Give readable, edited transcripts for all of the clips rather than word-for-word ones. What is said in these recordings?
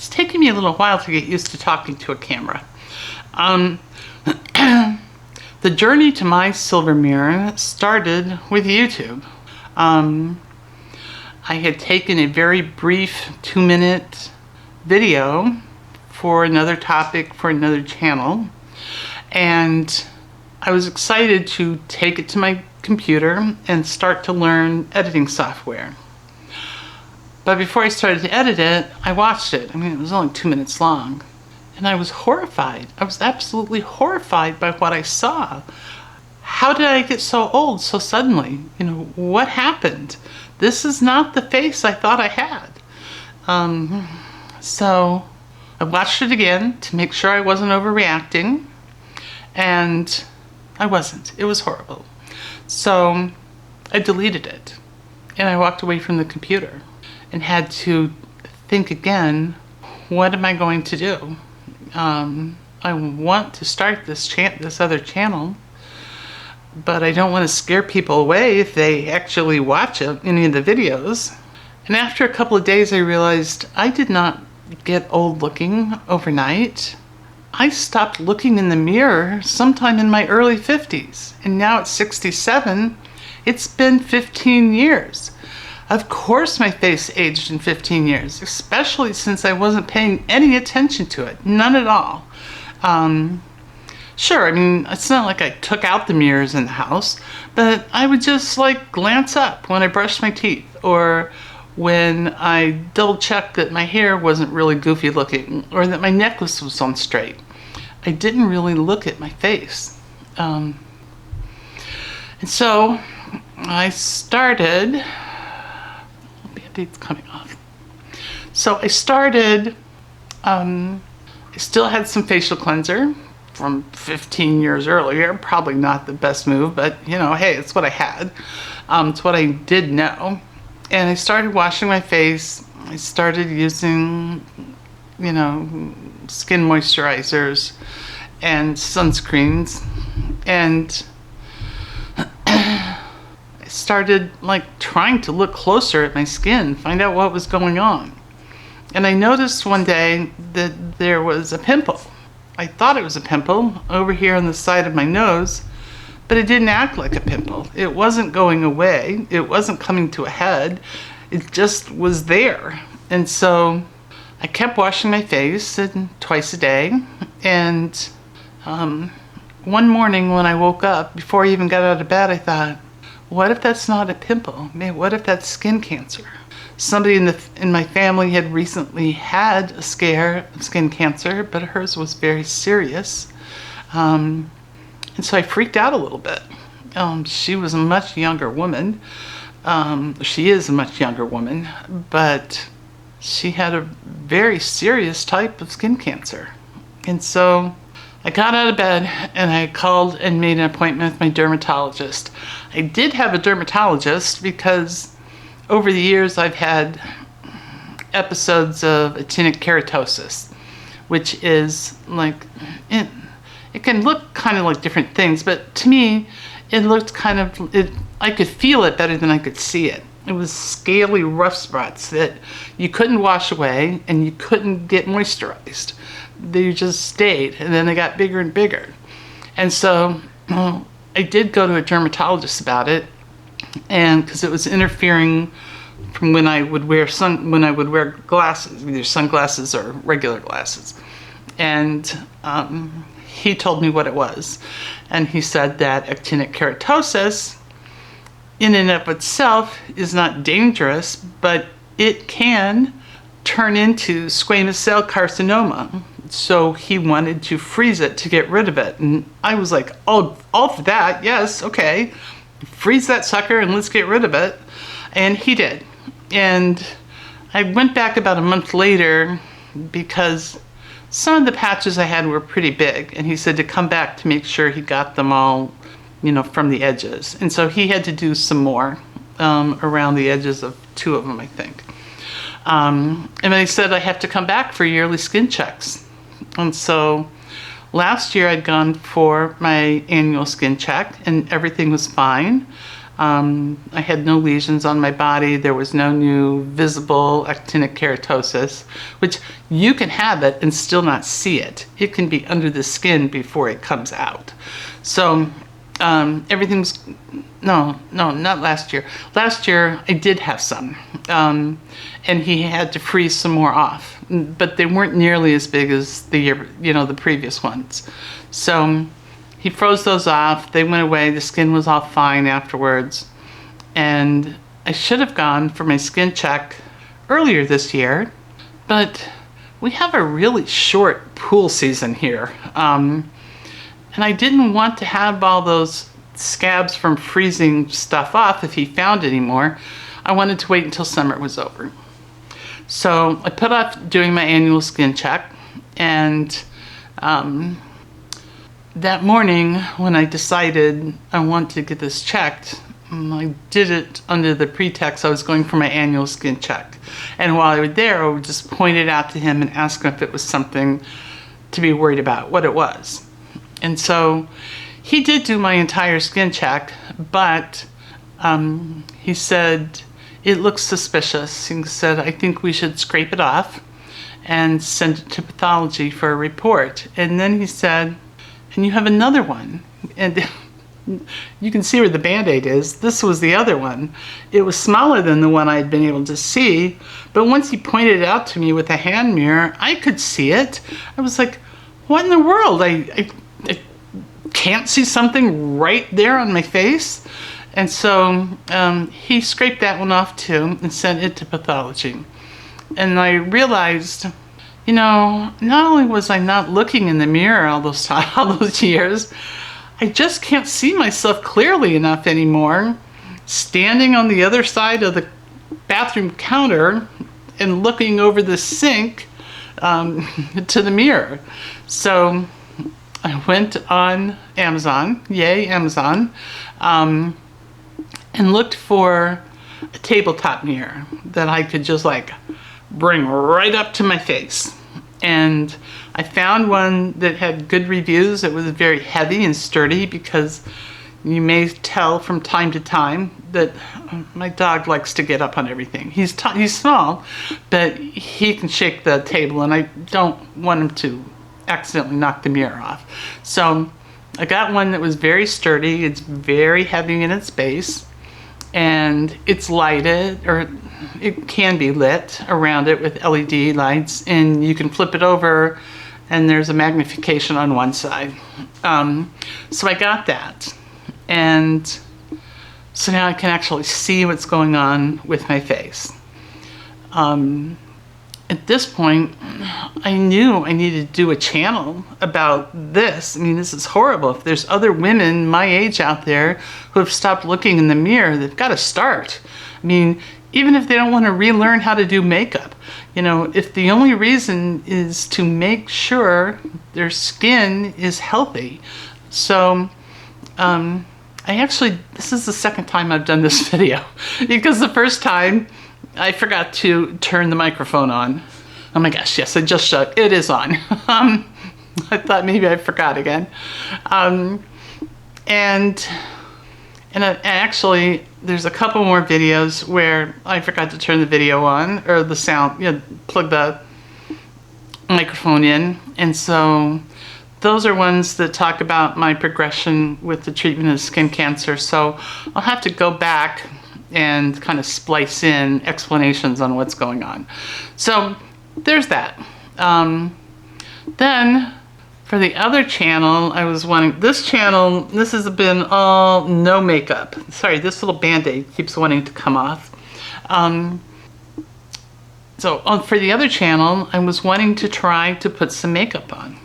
It's taken me a little while to get used to talking to a camera. The journey to my silver mirror started with YouTube. I had taken a very brief 2-minute video for another topic for another channel, and I was excited to take it to my computer and start to learn editing software. But before I started to edit it, I watched it. I mean, it was only 2 minutes long. And I was horrified. I was absolutely horrified by what I saw. How did I get so old so suddenly? You know, what happened? This is not the face I thought I had. So I watched it again to make sure I wasn't overreacting. And I wasn't. It was horrible. So I deleted it. And I walked away from the computer and had to think again, what am I going to do? I want to start this other channel, but I don't want to scare people away if they actually watch any of the videos. And after a couple of days, I realized I did not get old looking overnight. I stopped looking in the mirror sometime in my early 50s, and now at 67, it's been 15 years. Of course my face aged in 15 years, especially since I wasn't paying any attention to it, none at all. Sure, I mean, it's not like I took out the mirrors in the house, but I would just like glance up when I brushed my teeth, or when I double checked that my hair wasn't really goofy looking, or that my necklace was on straight. I didn't really look at my face. And so I started... Band-Aid's coming off. So I started, I still had some facial cleanser from 15 years earlier. Probably not the best move, but you know, hey, it's what I had. It's what I did know. And I started washing my face. I started using, you know, skin moisturizers and sunscreens. And started like trying to look closer at my skin, find out what was going on. And I noticed one day that there was a pimple. I thought it was a pimple over here on the side of my nose, but it didn't act like a pimple. It wasn't going away. It wasn't coming to a head. It just was there. And so I kept washing my face twice a day. And one morning when I woke up, before I even got out of bed, I thought, what if that's not a pimple? Man, what if that's skin cancer? Somebody in my family had recently had a scare of skin cancer, but hers was very serious. And so I freaked out a little bit. She was a much younger woman. She is a much younger woman, but she had a very serious type of skin cancer. And so I got out of bed and I called and made an appointment with my dermatologist. I did have a dermatologist because over the years I've had episodes of actinic keratosis, which is like, it can look kind of like different things, but to me, it looked kind of, I could feel it better than I could see it. It was scaly rough spots that you couldn't wash away and you couldn't get moisturized. They just stayed, and then they got bigger and bigger. And so I did go to a dermatologist about it, and because it was interfering from when I would wear glasses, either sunglasses or regular glasses. And he told me what it was, and he said that actinic keratosis in and of itself is not dangerous, but it can turn into squamous cell carcinoma. So he wanted to freeze it to get rid of it. And I was like, oh, all for that, yes, okay. Freeze that sucker and let's get rid of it. And he did. And I went back about a month later because some of the patches I had were pretty big. And he said to come back to make sure he got them all, you know, from the edges. And so he had to do some more around the edges of 2 of them, I think. And then he said I have to come back for yearly skin checks. And so last year I'd gone for my annual skin check and everything was fine. I had no lesions on my body. There was no new visible actinic keratosis, which you can have it and still not see it. It can be under the skin before it comes out. So everything's, no, not last year. Last year I did have some, and he had to freeze some more off, but they weren't nearly as big as the year, the previous ones. So he froze those off. They went away. The skin was all fine afterwards. And I should have gone for my skin check earlier this year, but we have a really short pool season here. And I didn't want to have all those scabs from freezing stuff off if he found any more. I wanted to wait until summer was over. So I put off doing my annual skin check, and that morning when I decided I want to get this checked, I did it under the pretext I was going for my annual skin check. And while I was there, I would just point it out to him and ask him if it was something to be worried about, what it was. And so he did do my entire skin check, but he said, it looks suspicious. He said, I think we should scrape it off and send it to pathology for a report. And then he said, and you have another one. And you can see where the Band-Aid is. This was the other one. It was smaller than the one I had been able to see, but once he pointed it out to me with a hand mirror, I could see it. I was like, what in the world? I can't see something right there on my face? And so he scraped that one off too and sent it to pathology. And I realized, not only was I not looking in the mirror all those years, I just can't see myself clearly enough anymore, standing on the other side of the bathroom counter and looking over the sink to the mirror. So I went on Amazon, yay Amazon, and looked for a tabletop mirror that I could just bring right up to my face. And I found one that had good reviews. It was very heavy and sturdy, because you may tell from time to time that my dog likes to get up on everything. He's small, but he can shake the table, and I don't want him to accidentally knock the mirror off. So I got one that was very sturdy. It's very heavy in its base, and it's lighted, or it can be lit around it with LED lights, and you can flip it over and there's a magnification on one side. So I got that, and so now I can actually see what's going on with my face. At this point, I knew I needed to do a channel about this. I mean, this is horrible. If there's other women my age out there who have stopped looking in the mirror, they've got to start. I mean, even if they don't want to relearn how to do makeup, if the only reason is to make sure their skin is healthy. So, this is the second time I've done this video, because the first time I forgot to turn the microphone on. Oh my gosh, yes, I just shut. It is on. I thought maybe I forgot again. And actually, there's a couple more videos where I forgot to turn the video on, or the sound, plug the microphone in. And so those are ones that talk about my progression with the treatment of skin cancer. So I'll have to go back and kind of splice in explanations on what's going on. So there's that. Then for the other channel, I was wanting, this channel, this has been all no makeup. Sorry, this little Band-Aid keeps wanting to come off. For the other channel, I was wanting to try to put some makeup on.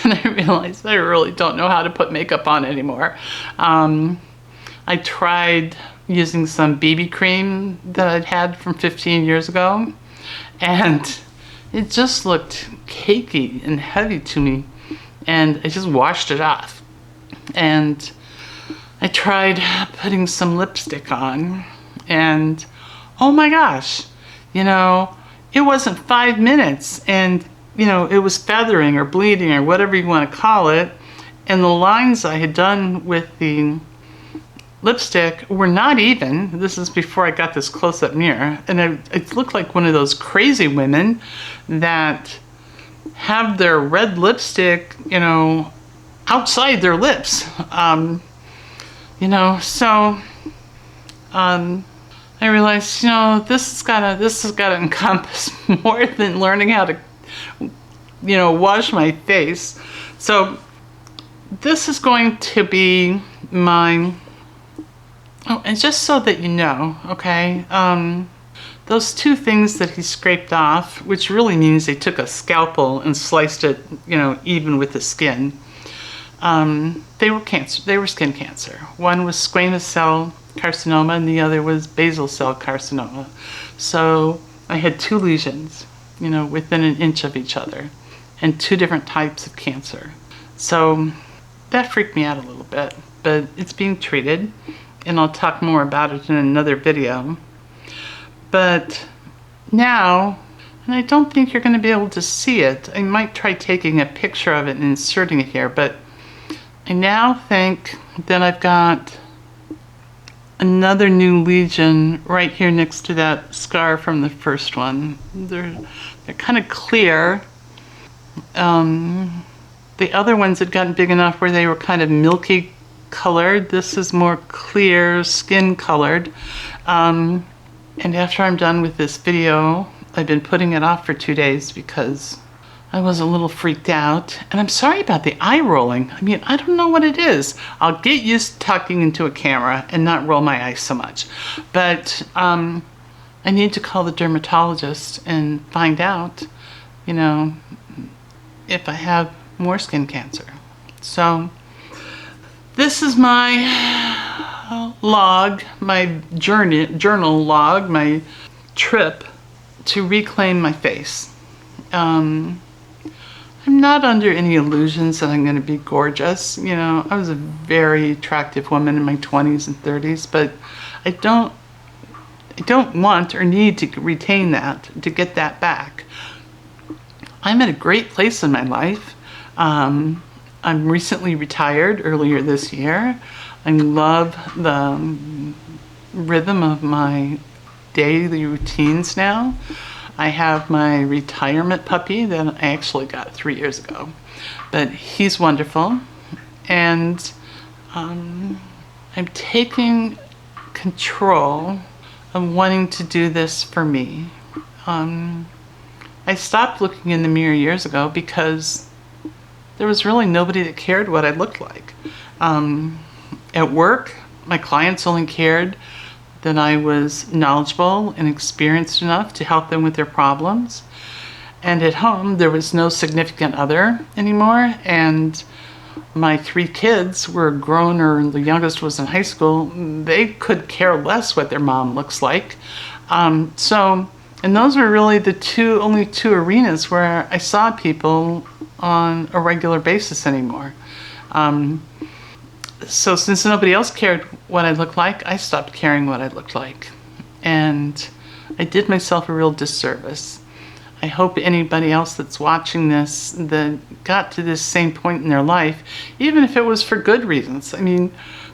And I realized I really don't know how to put makeup on anymore. I tried using some BB cream that I'd had from 15 years ago, and it just looked cakey and heavy to me, and I just washed it off. And I tried putting some lipstick on, and oh my gosh, it wasn't 5 minutes, and it was feathering or bleeding or whatever you want to call it, and the lines I had done with the lipstick were not even. This is before I got this close-up mirror, and it looked like one of those crazy women that have their red lipstick, outside their lips. So I realized, this has gotta encompass more than learning how to, wash my face. So this is going to be my, and just so that you know, okay, those two things that he scraped off, which really means they took a scalpel and sliced it, even with the skin. They were cancer. They were skin cancer. One was squamous cell carcinoma and the other was basal cell carcinoma. So I had two lesions, within an inch of each other, and two different types of cancer. So that freaked me out a little bit, but it's being treated, and I'll talk more about it in another video. But now, and I don't think you're going to be able to see it. I might try taking a picture of it and inserting it here, but I now think that I've got another new lesion right here next to that scar from the first one. They're kind of clear. The other ones had gotten big enough where they were kind of milky colored. This is more clear, skin colored. And after I'm done with this video, I've been putting it off for 2 days because I was a little freaked out. And I'm sorry about the eye rolling. I mean, I don't know what it is. I'll get used to talking into a camera and not roll my eyes so much. But I need to call the dermatologist and find out, if I have more skin cancer. So this is my log, my journal log, my trip to reclaim my face. I'm not under any illusions that I'm going to be gorgeous. I was a very attractive woman in my 20s and 30s, but I don't want or need to retain that, to get that back. I'm at a great place in my life. I'm recently retired earlier this year. I love the rhythm of my daily routines now. I have my retirement puppy that I actually got 3 years ago, but he's wonderful. And I'm taking control of wanting to do this for me. I stopped looking in the mirror years ago because there was really nobody that cared what I looked like. At work, my clients only cared that I was knowledgeable and experienced enough to help them with their problems. And at home, there was no significant other anymore. And my 3 kids were grown, or the youngest was in high school. They could care less what their mom looks like. And those were really the only two arenas where I saw people on a regular basis anymore. So since nobody else cared what I looked like, I stopped caring what I looked like. And I did myself a real disservice. I hope anybody else that's watching this that got to this same point in their life, even if it was for good reasons. I mean,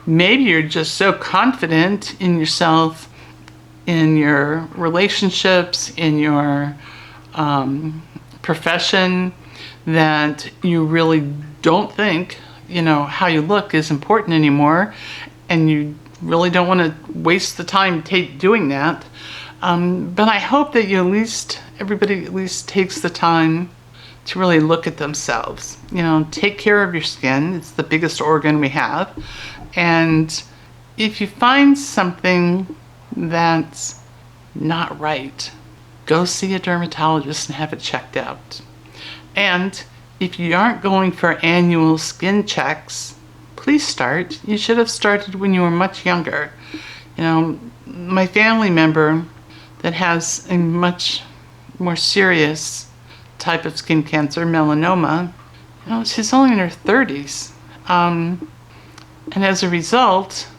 maybe you're just so confident in yourself, in your relationships, in your profession, that you really don't think, how you look is important anymore, and you really don't want to waste the time doing that. But I hope that everybody at least takes the time to really look at themselves. Take care of your skin. It's the biggest organ we have. And if you find something that's not right, go see a dermatologist and have it checked out. And if you aren't going for annual skin checks, please start. You should have started when you were much younger. My family member that has a much more serious type of skin cancer, melanoma, she's only in her 30s. And as a result,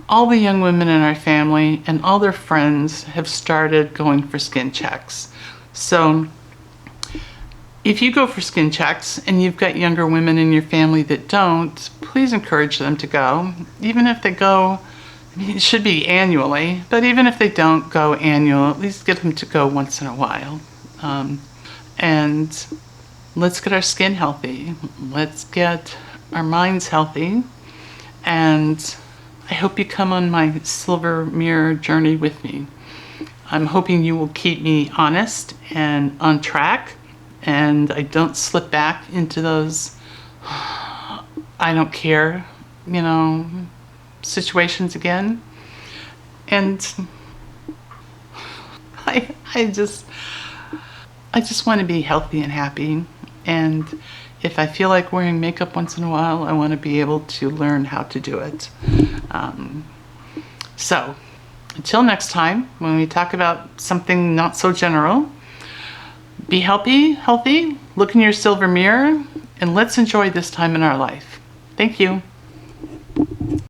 all the young women in our family and all their friends have started going for skin checks. So If you go for skin checks and you've got younger women in your family that don't, please encourage them to go. Even if they go, I mean, it should be annually, but even if they don't go annual, at least get them to go once in a while. And let's get our skin healthy. Let's get our minds healthy. And I hope you come on my silver mirror journey with me. I'm hoping you will keep me honest and on track, and I don't slip back into those I don't care, situations again. And I just want to be healthy and happy. And if I feel like wearing makeup once in a while, I want to be able to learn how to do it. So until next time, when we talk about something not so general, be healthy, look in your silver mirror, and let's enjoy this time in our life. Thank you.